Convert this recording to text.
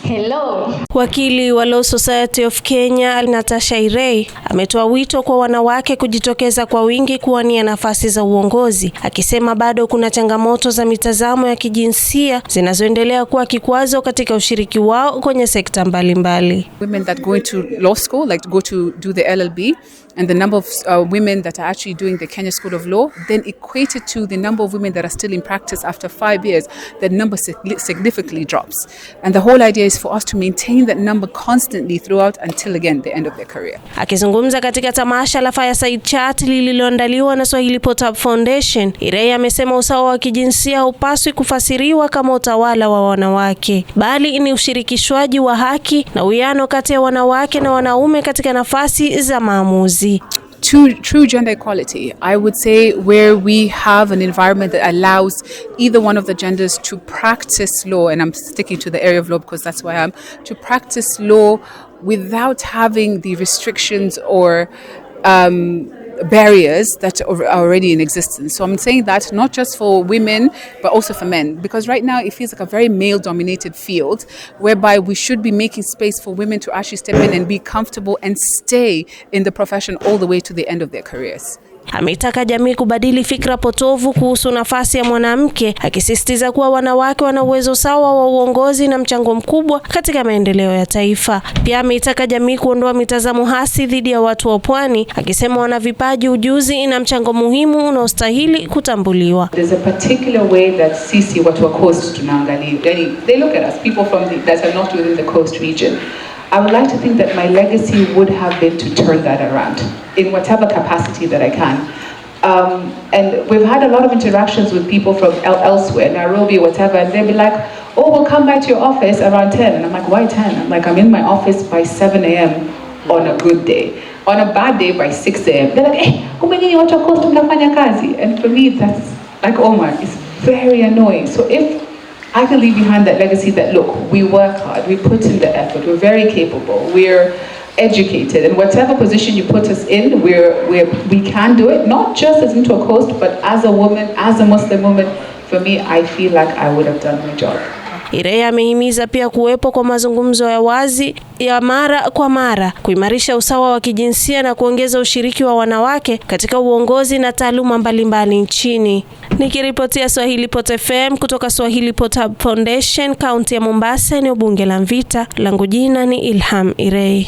Hello. Wakili wa Law Society of Kenya Natasha Irey ametoa wito kwa wanawake kujitokeza kwa wingi kuwania nafasi za uongozi, akisema bado kuna changamoto za mitazamo ya kijinsia zinazoendelea kuwa kikwazo katika ushiriki wao kwenye sekta mbalimbali. Women that go into law school, like go to do the LLB, and the number of women that are actually doing the Kenya School of Law, then equated to the number of women that are still in practice after 5 years, the number significantly drops. And the whole idea is for us to maintain that number constantly throughout until again the end of their career. Akizungumza katika tamasha la Fireside Chat lililoandaliwa na Swahili Pot Up Foundation, Irey amesema usawa wa kijinsia haupaswi kufasiriwa kama utawala wa wanawake, bali ni ushirikishwaji wa haki na uwiano kati ya wanawake na wanaume katika nafasi za maamuzi. True gender equality, I would say, where we have an environment that allows either one of the genders to practice law, and I'm sticking to the area of law because that's why I'm, to practice law without having the restrictions or barriers that are already in existence. So I'm saying that not just for women, but also for men, because right now it feels like a very male-dominated field, whereby we should be making space for women to actually step in and be comfortable and stay in the profession all the way to the end of their careers. Ametaka jamii kubadili fikra potovu kuhusu nafasi ya mwanamke, akisisitiza kuwa wanawake wana uwezo sawa wa uongozi na mchango mkubwa katika maendeleo ya taifa. Pia ametaka jamii kuondoa mitazamo hasi dhidi ya watu wa pwani, akisema wana vipaji, ujuzi na mchango muhimu unaostahili kutambuliwa. There's a particular way that sisi watu wa coast tunaangalia. They look at us, people from that are not within the coast region. I would like to think that my legacy would have been to turn that around in whatever capacity that I can. And we've had a lot of interactions with people from elsewhere, Nairobi, whatever, and they'll be like, oh, we'll come by to your office around 10. And I'm like, why 10? I'm like, I'm in my office by 7 a.m. on a good day. On a bad day by 6 a.m. They're like, hey, kumbe nyinyi watu wa coast mnafanya kazi? And for me, that's like, oh my, it's very annoying. So if I can leave behind that legacy that, look, we work hard, we put in the effort, we're very capable, we're educated, and whatever position you put us in, we can do it, not just as into a coast, but as a woman, as a Muslim woman. For me, I feel like I would have done my job. Irey amehimiza pia kuwepo kwa mazungumzo ya wazi ya mara kwa mara, kuimarisha usawa wa kijinsia na kuongeza ushiriki wa wanawake katika uongozi na taaluma mbalimbali nchini. Nikiripotia Swahili Pot FM kutoka Swahili Pot Up Foundation, kaunti ya Mombasa, eneo bunge la Mvita, langu jina ni Ilham Irey.